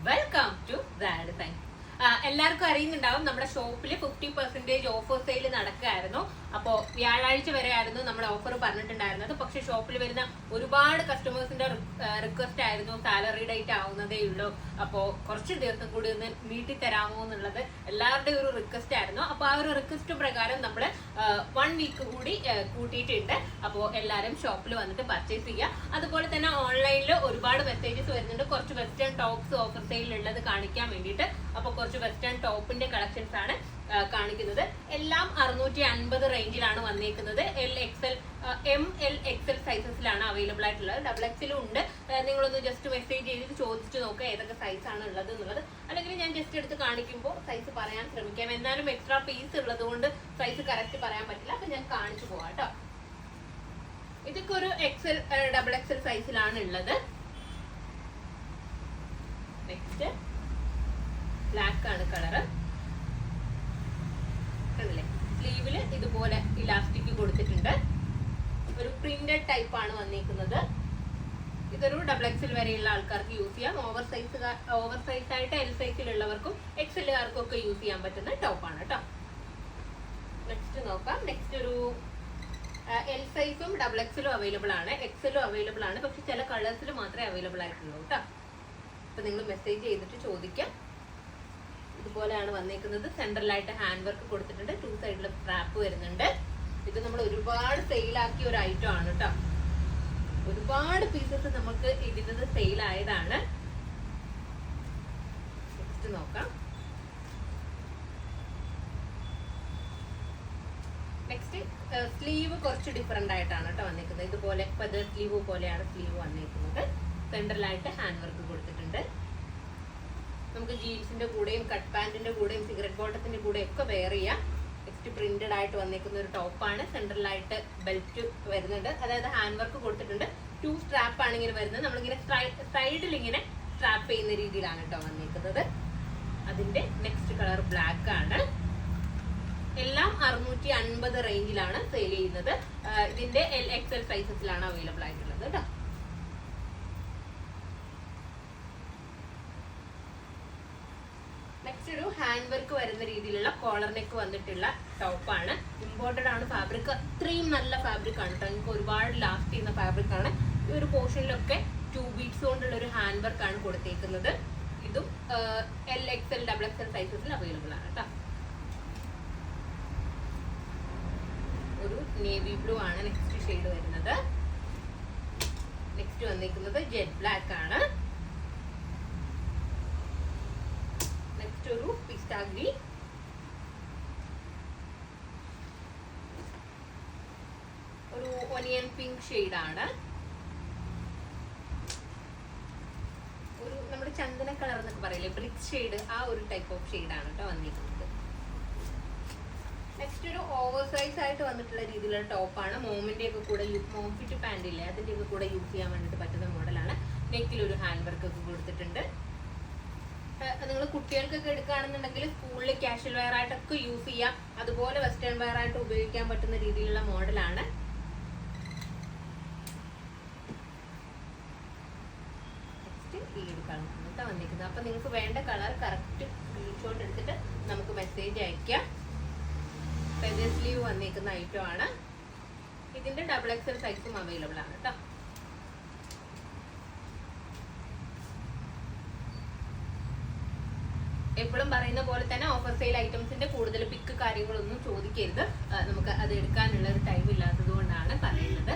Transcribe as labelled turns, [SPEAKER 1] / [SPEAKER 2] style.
[SPEAKER 1] Welcome to brand design. എല്ലാവർക്കും അറിയുന്നുണ്ടാവും നമ്മുടെ ഷോപ്പിൽ 50% ഓഫർ സെയിൽ നടക്കുകയായിരുന്നു. അപ്പോൾ വ്യാഴാഴ്ച വരെ ആയിരുന്നു നമ്മൾ ഓഫർ പറഞ്ഞിട്ടുണ്ടായിരുന്നത്. പക്ഷെ ഷോപ്പിൽ വരുന്ന ഒരുപാട് കസ്റ്റമേഴ്സിന്റെ റിക്വസ്റ്റ് ആയിരുന്നു സാലറി ഡേറ്റ് ആവുന്നതേ ഉള്ളൂ, അപ്പോൾ കുറച്ച് ദിവസം കൂടി ഒന്ന് നീട്ടി തരാമോ എന്നുള്ളത് എല്ലാവരുടെയും ഒരു റിക്വസ്റ്റ് ആയിരുന്നു. അപ്പോൾ ആ ഒരു റിക്വസ്റ്റ് പ്രകാരം നമ്മൾ 1 വീക്ക് കൂടി കൂട്ടിയിട്ടുണ്ട്. അപ്പോൾ എല്ലാവരും ഷോപ്പിൽ വന്നിട്ട് പർച്ചേസ് ചെയ്യുക. അതുപോലെ തന്നെ ഓൺലൈനിൽ ഒരുപാട് മെസ്സേജസ് വരുന്നുണ്ട്, കുറച്ച് വെസ്റ്റേൺ ടോപ്സ് ഓഫർ സെയിലിൽ ഉള്ളത് കാണിക്കാൻ വേണ്ടിയിട്ട്. അപ്പോൾ കുറച്ച് വെസ്റ്റേൺ ടോപ്പിന്റെ കളക്ഷൻസ് ആണ് കാണിക്കുന്നത്. എല്ലാം 650 റേഞ്ചിലാണ് വന്നേക്കുന്നത്. ML XL സൈസസിലാണ് അവൈലബിൾ ആയിട്ടുള്ളത്. XXL ഉണ്ട്. നിങ്ങളൊന്ന് ജസ്റ്റ് മെസ്സേജ് ചെയ്തിട്ട് ചോദിച്ചു നോക്കുക ഏതൊക്കെ സൈസ് ആണ് ഉള്ളത് എന്നുള്ളത്. അല്ലെങ്കിൽ ഞാൻ ജസ്റ്റ് എടുത്ത് കാണിക്കുമ്പോൾ സൈസ് പറയാൻ ശ്രമിക്കാം. എന്നാലും എക്സ്ട്രാ പീസ് ഉള്ളത് കൊണ്ട് സൈസ് കറക്റ്റ് പറയാൻ പറ്റില്ല. അപ്പൊ ഞാൻ കാണിച്ചു പോവാം കേട്ടോ. ഇതൊക്കെ ഒരു XXL സൈസിലാണ് ഉള്ളത്. നെക്സ്റ്റ് ബ്ലാക്ക് ആണ് കളറ്. കണ്ടില്ലേ, സ്ലീവില് ഇതുപോലെ ഇലാസ്റ്റിക് കൊടുത്തിട്ടുണ്ട്. ഒരു പ്രിന്റഡ് ടൈപ്പ് ആണ് വന്നിരിക്കുന്നത്. ഇതൊരു XXL വരെയുള്ള ആൾക്കാർക്ക് യൂസ് ചെയ്യാം. ഓവർ സൈസ് ആയിട്ട് L സൈസിലുള്ളവർക്കും XLകാർക്കും ഒക്കെ യൂസ് ചെയ്യാൻ പറ്റുന്ന ടോപ്പാണ് കേട്ടോ. നെക്സ്റ്റ് നോക്കാം. നെക്സ്റ്റ് ഒരു L സൈസും XXലും അവൈലബിൾ ആണ്, XLും അവൈലബിൾ ആണ്. പക്ഷെ ചില കളേഴ്സിൽ മാത്രമേ അവൈലബിൾ ആയിട്ടുള്ളൂ കേട്ടോ. അപ്പൊ നിങ്ങൾ മെസ്സേജ് ചെയ്തിട്ട് ചോദിക്കാം. ഇതുപോലെയാണ് വന്നേക്കുന്നത്. സെൻട്രലായിട്ട് ഹാൻഡ് വർക്ക് കൊടുത്തിട്ടുണ്ട്. 2 സൈഡിൽ സ്ട്രാപ്പ് വരുന്നുണ്ട്. ഇത് നമ്മൾ ഒരുപാട് സെയിലാക്കിയ ഒരു ഐറ്റം ആണ് കേട്ടോ. ഒരുപാട് പീസസ് നമുക്ക് ഇതിന്റെ സെയിൽ ആയതാണ്. നെക്സ്റ്റ് നോക്കാം. നെക്സ്റ്റ് സ്ലീവ് കുറച്ച് ഡിഫറെന്റ് ആയിട്ടാണ് കേട്ടോ വന്നേക്കുന്നത്. ഇതുപോലെ ഫെദർ സ്ലീവ് പോലെയാണ് സ്ലീവ് വന്നേക്കുന്നത്. സെൻട്രലായിട്ട് ഹാൻഡ് വർക്ക് കൊടുത്തിട്ടുണ്ട്. നമുക്ക് ജീൻസിന്റെ കൂടെയും കട്ട് പാന്റിന്റെ കൂടെയും സിഗരറ്റ് ബോട്ടത്തിന്റെ കൂടെയും ഒക്കെ വെയർ ചെയ്യാം. നെക്സ്റ്റ് പ്രിന്റഡ് ആയിട്ട് വന്നേക്കുന്ന ഒരു ടോപ്പാണ്. സെൻട്രലായിട്ട് ബെൽറ്റ് വരുന്നുണ്ട്, അതായത് ഹാൻഡ് വർക്ക് കൊടുത്തിട്ടുണ്ട്. 2 സ്ട്രാപ്പ് ആണ് ഇങ്ങനെ വരുന്നത്. നമ്മളിങ്ങനെ സൈഡിൽ ഇങ്ങനെ സ്ട്രാപ്പ് ചെയ്യുന്ന രീതിയിലാണ് കേട്ടോ വന്നേക്കുന്നത്. അതിന്റെ നെക്സ്റ്റ് കളർ ബ്ലാക്ക് ആണ്. എല്ലാം 650 റേഞ്ചിലാണ് സെയിൽ ചെയ്യുന്നത്. ഇതിന്റെ LXL സൈസസിലാണ് അവൈലബിൾ ആയിട്ടുള്ളത് കേട്ടോ. നെക്സ്റ്റ് ഒരു ഹാൻഡ് വർക്ക് വരുന്ന രീതിയിലുള്ള കോളർ നെക്ക് വന്നിട്ടുള്ള ടോപ്പാണ്. ഇമ്പോർട്ടഡ് ആണ് ഫാബ്രിക്. അത്രയും നല്ല ഫാബ്രിക് ആണ് കേട്ടോ. നിങ്ങൾക്ക് ഒരുപാട് ലാസ്റ്റ് ചെയ്യുന്ന ഫാബ്രിക് ആണ്. ഈ ഒരു പോർഷനിലൊക്കെ 2 ബീഡ്സ് കൊണ്ടുള്ള ഒരു ഹാൻഡ് വർക്ക് ആണ് കൊടുത്തേക്കുന്നത്. ഇതും LXL XXL സൈസസിൽ അവൈലബിൾ ആണ് കേട്ടോ. ഒരു നേവി ബ്ലൂ ആണ് നെക്സ്റ്റ് ഷെയ്ഡ് വരുന്നത്. നെക്സ്റ്റ് വന്നിരിക്കുന്നത് ജെറ്റ് ബ്ലാക്ക് ആണ്. നെക്സ്റ്റ് ഒരു പിസ്ത ഗ്രീൻ. ഒരു ഒനിയൻ പിങ്ക് ഷെയ്ഡ് ആണ്. ഒരു നമ്മുടെ ചന്ദന കളർ എന്നൊക്കെ പറയില്ലേ, ബ്രിക്ക് ഷെയ്ഡ്, ആ ഒരു ടൈപ്പ് ഓഫ് ഷെയ്ഡ് ആണ് കേട്ടോ വന്നിരിക്കുന്നത്. നെക്സ്റ്റ് ഒരു ഓവർ സൈസ് ആയിട്ട് വന്നിട്ടുള്ള രീതിയിലുള്ള ടോപ്പാണ്. മോമിന്റെ ഒക്കെ കൂടെ മോം ഫിറ്റ് പാന്റ് ഇല്ലേ, അതിന്റെ ഒക്കെ കൂടെ യൂസ് ചെയ്യാൻ വേണ്ടിട്ട് പറ്റുന്ന മോഡലാണ്. നെക്കിൽ ഒരു ഹാൻഡ് വർക്ക് ഒക്കെ കൊടുത്തിട്ടുണ്ട്. നിങ്ങൾ കുട്ടികൾക്കൊക്കെ എടുക്കുകയാണെന്നുണ്ടെങ്കിൽ സ്കൂളിൽ കാഷ്വൽ വെയർ ആയിട്ടൊക്കെ യൂസ് ചെയ്യാം. അതുപോലെ വെസ്റ്റേൺ വെയർ ആയിട്ട് ഉപയോഗിക്കാൻ പറ്റുന്ന രീതിയിലുള്ള മോഡലാണ്. നെക്സ്റ്റ് ഈ ഒരു കളർ വന്നിരിക്കുന്നത്. അപ്പൊ നിങ്ങൾക്ക് വേണ്ട കളർ കറക്റ്റ് സ്ക്രീൻഷോട്ട് എടുത്തിട്ട് നമുക്ക് മെസ്സേജ് അയക്കാം. ഫെദർ സ്ലീവ് വന്നിരിക്കുന്ന ഐറ്റം ആണ്. ഇതിന്റെ XXL സൈസും അവൈലബിൾ ആണ് കേട്ടോ. എപ്പോഴും പറയുന്ന പോലെ തന്നെ ഓഫർ സെയിൽ ഐറ്റംസിന്റെ കൂടുതൽ പിക്ക് കാര്യങ്ങളൊന്നും ചോദിക്കരുത്. നമുക്ക് അത് എടുക്കാനുള്ള ഒരു ടൈം ഇല്ലാത്തത് കൊണ്ടാണ് പറയുന്നത്.